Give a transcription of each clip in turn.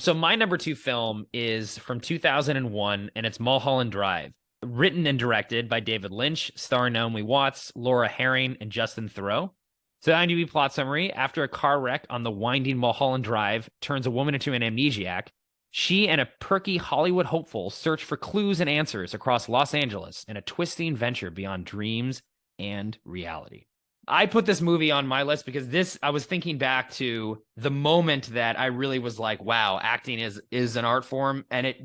So my number two film is from 2001, and it's Mulholland Drive, written and directed by David Lynch, starring Naomi Watts, Laura Herring, and Justin Theroux. So the IMDb plot summary: after a car wreck on the winding Mulholland Drive turns a woman into an amnesiac, she and a perky Hollywood hopeful search for clues and answers across Los Angeles in a twisting venture beyond dreams and reality. I put this movie on my list because I was thinking back to the moment that I really was like, wow, acting is an art form. And it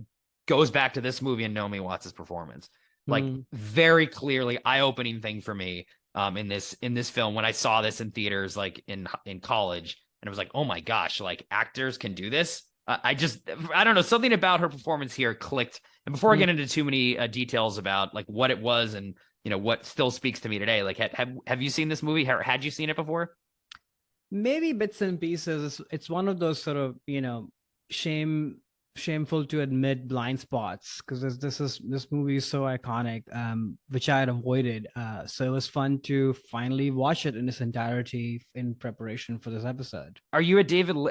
goes back to this movie and Naomi Watts' performance. Like very clearly eye-opening thing for me in this film when I saw this in theaters, like in college. And I was like, oh my gosh, like actors can do this. I don't know, something about her performance here clicked. And before I get into too many details about like what it was and what still speaks to me today, like have you seen this movie? Had you seen it before? Maybe bits and pieces. It's one of those sort of, shameful to admit blind spots, because this movie is so iconic, which I had avoided. So it was fun to finally watch it in its entirety in preparation for this episode. Are you a David No,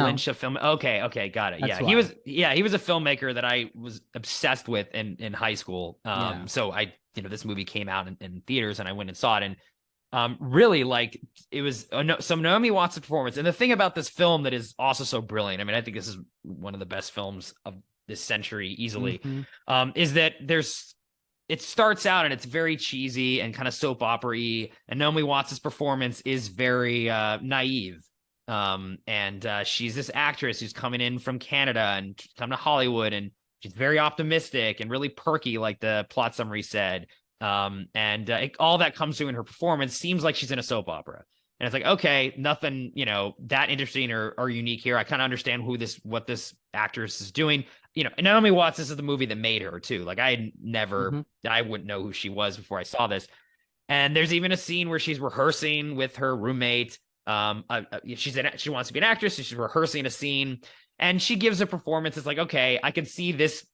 Lynch a film? Okay, got it. that's Yeah, why. he was a filmmaker that I was obsessed with in high school. Yeah. So this movie came out in theaters and I went and saw it, and really, like, it was some Naomi Watts' performance. And the thing about this film that is also so brilliant, I mean, I think this is one of the best films of this century easily, is that it starts out and it's very cheesy and kind of soap opera-y, and Naomi Watts' performance is very naive. And she's this actress who's coming in from Canada and come to Hollywood, and she's very optimistic and really perky, like the plot summary said. All that comes through in her performance. Seems like she's in a soap opera, and it's like, okay, nothing that interesting or unique here. I kind of understand what this actress is doing. Naomi Watts, this is the movie that made her too. Like I wouldn't know who she was before I saw this. And there's even a scene where she's rehearsing with her roommate. She wants to be an actress, so she's rehearsing a scene, and she gives a performance. It's like, okay, I can see this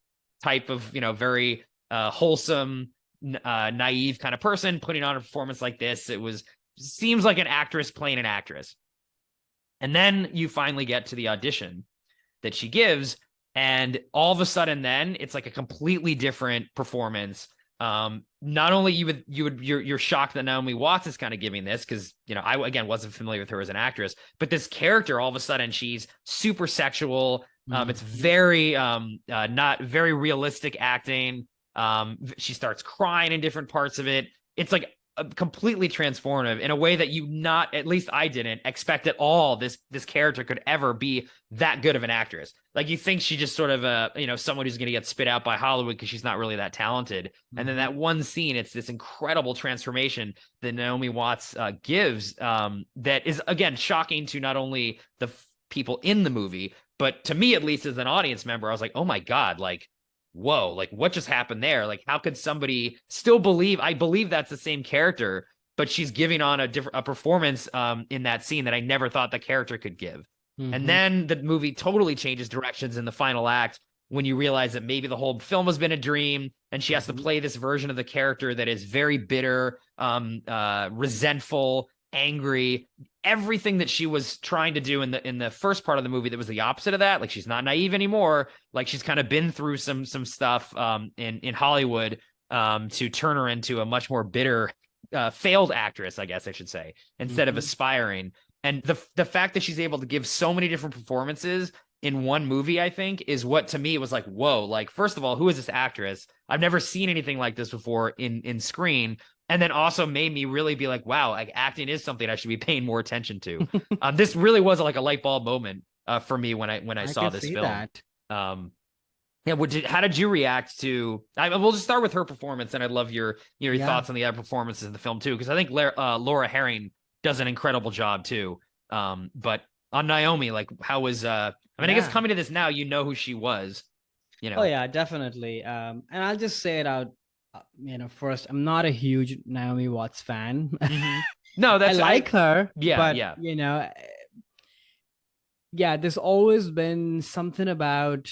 type of very wholesome, naive kind of person putting on a performance like this. Seems like an actress playing an actress. And then you finally get to the audition that she gives, and all of a sudden then it's like a completely different performance. Not only you're shocked that Naomi Watts is kind of giving this, because I again wasn't familiar with her as an actress, but this character, all of a sudden she's super sexual. It's very not very realistic acting. She starts crying in different parts of it. It's like completely transformative in a way that at least I didn't expect at all this character could ever be that good of an actress. Like, you think she just sort of someone who's going to get spit out by Hollywood because she's not really that talented. And then that one scene, it's this incredible transformation that Naomi Watts gives, that is, again, shocking to not only the people in the movie, but to me, at least as an audience member. I was like, oh my God, like, whoa, like what just happened there? Like, how could somebody still believe? I believe that's the same character, but she's giving on a performance in that scene that I never thought the character could give. And then the movie totally changes directions in the final act when you realize that maybe the whole film has been a dream, and she has to play this version of the character that is very bitter, resentful, angry. Everything that she was trying to do in the first part of the movie that was the opposite of that. Like, she's not naive anymore. Like, she's kind of been through some stuff in Hollywood to turn her into a much more bitter, failed actress, I guess I should say, instead of aspiring. And the fact that she's able to give so many different performances in one movie, I think, is what, to me, it was like, whoa, like, first of all, who is this actress? I've never seen anything like this before in screen. And then also made me really be like, wow, like, acting is something I should be paying more attention to. This really was like a light bulb moment for me when I saw this film. That. Yeah, how did you react to? We'll just start with her performance, and I'd love your thoughts on the other performances in the film too, because I think Laura Herring does an incredible job too. But on Naomi, like, how was? I guess coming to this now, who she was. Oh yeah, definitely. And I'll just say it out. First, I'm not a huge Naomi Watts fan. No, I like her. Yeah, but, yeah. There's always been something about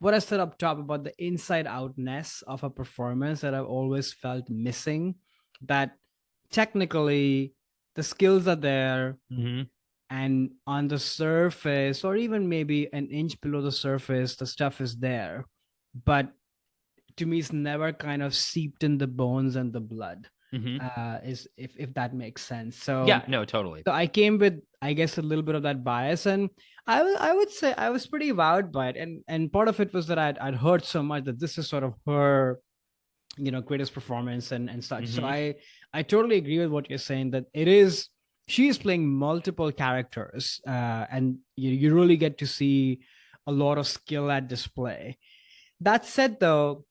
what I said up top about the inside outness of a performance that I've always felt missing. That technically the skills are there, and on the surface, or even maybe an inch below the surface, the stuff is there, but to me it's never kind of seeped in the bones and the blood. Is if that makes sense. So yeah, no, totally. so I came with, I guess, a little bit of that bias, and I would say I was pretty wowed by it, and part of it was that I'd heard so much that this is sort of her, greatest performance and such. So I totally agree with what you're saying, that it is, she is playing multiple characters, and you really get to see a lot of skill at display. That said, though,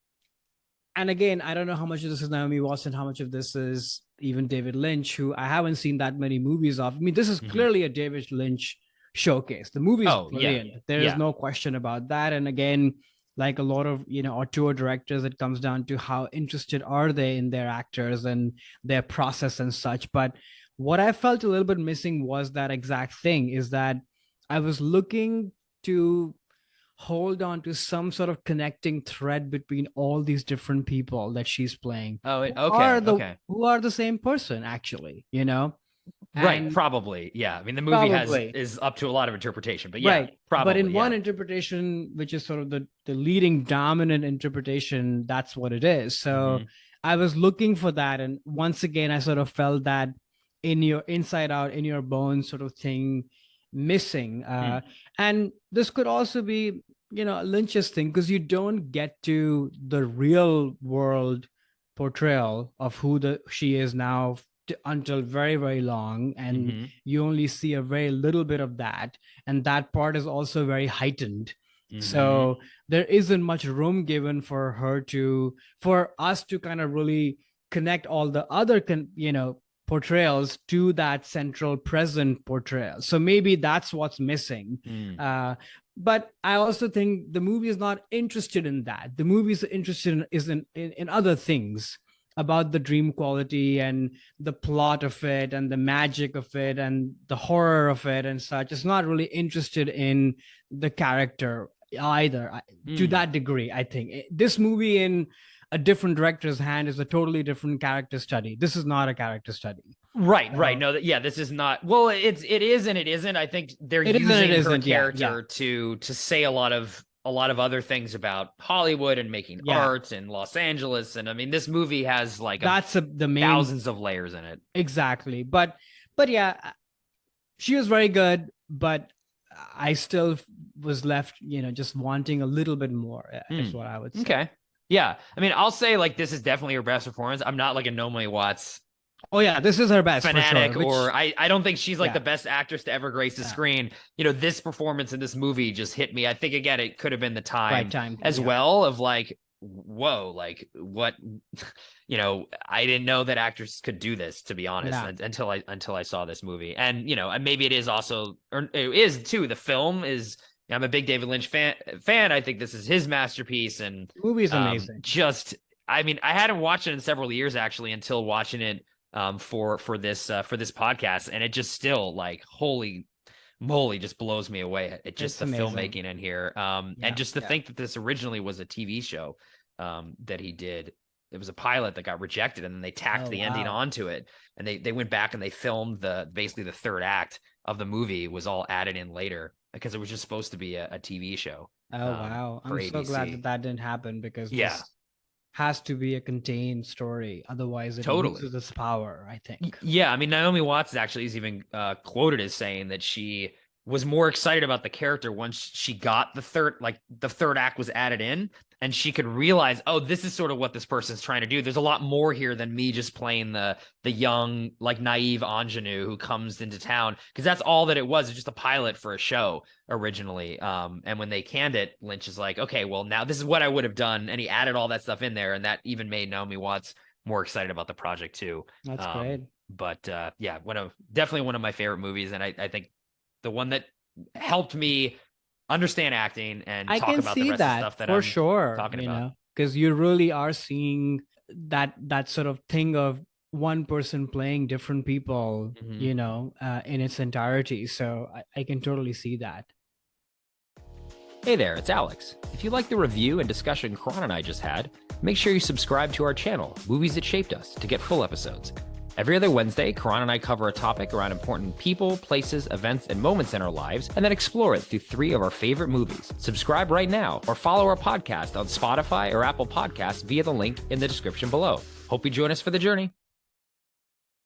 and again, I don't know how much of this is Naomi Watson, how much of this is even David Lynch, who I haven't seen that many movies of. I mean, this is clearly a David Lynch showcase. The movie is brilliant. Yeah. There is no question about that. And again, like a lot of, auteur directors, it comes down to how interested are they in their actors and their process and such. But what I felt a little bit missing was that exact thing, is that I was looking to hold on to some sort of connecting thread between all these different people that she's playing. Oh, okay. Who are the same person, actually, Right, probably. Yeah. I mean, the movie is up to a lot of interpretation, but yeah, right. Probably. But in one interpretation, which is sort of the leading dominant interpretation, that's what it is. So I was looking for that. And once again, I sort of felt that in your inside out, in your bones sort of thing missing. And this could also be, Lynch's thing, because you don't get to the real world portrayal of who she is now until very, very long, and you only see a very little bit of that, and that part is also very heightened. So there isn't much room given for us to kind of really connect all the other portrayals to that central present portrayal. So maybe that's what's missing. But I also think the movie is not interested in that. The movie is interested in other things about the dream quality and the plot of it and the magic of it and the horror of it and such. It's not really interested in the character either, to that degree. I think this movie in a different director's hand is a totally different character study. This is not a character study. Right. No, this is not. Well, it is and it isn't. I think they're using her character to say a lot of other things about Hollywood and making art in Los Angeles. And I mean, this movie has the main thousands of layers in it. Exactly. But yeah, she was very good, but I still was left, just wanting a little bit more, is what I would say. Okay. Yeah. I mean, I'll say this is definitely her best performance. I'm not like a Naomi Watts. Oh yeah, this is her best fanatic, for sure. Or I don't think she's the best actress to ever grace the screen. This performance in this movie just hit me. I think again, it could have been the time as well of whoa, what, I didn't know that actors could do this, to be honest, until I saw this movie. And, maybe it is also, or it is too, the film is, I'm a big David Lynch fan. I think this is his masterpiece, and the movie is amazing. I mean, I hadn't watched it in several years actually until watching it for this podcast, and it just still holy moly just blows me away. It just the filmmaking in here, and just to think that this originally was a TV show that he did. It was a pilot that got rejected, and then they tacked the ending onto it, and they went back and they filmed basically the third act of the movie was all added in later, because it was just supposed to be a TV show. Oh wow, I'm so glad that didn't happen, because this has to be a contained story, otherwise it loses its power, I think. Yeah, I mean, Naomi Watts actually is even quoted as saying that she was more excited about the character once she got the third act was added in, and she could realize, oh, this is sort of what this person's trying to do. There's a lot more here than me just playing the young, naive ingenue who comes into town, because that's all that it was. It's just a pilot for a show originally. And when they canned it, Lynch is like, okay, well, now this is what I would have done. And he added all that stuff in there, and that even made Naomi Watts more excited about the project too. That's great. But yeah, definitely one of my favorite movies. And I think the one that helped me understand acting and talk about the rest of the stuff that I'm talking about. Because you really are seeing that sort of thing of one person playing different people, in its entirety. So I can totally see that. Hey there, it's Alex. If you like the review and discussion Karan and I just had, make sure you subscribe to our channel, Movies That Shaped Us, to get full episodes. Every other Wednesday, Karan and I cover a topic around important people, places, events, and moments in our lives, and then explore it through 3 of our favorite movies. Subscribe right now or follow our podcast on Spotify or Apple Podcasts via the link in the description below. Hope you join us for the journey.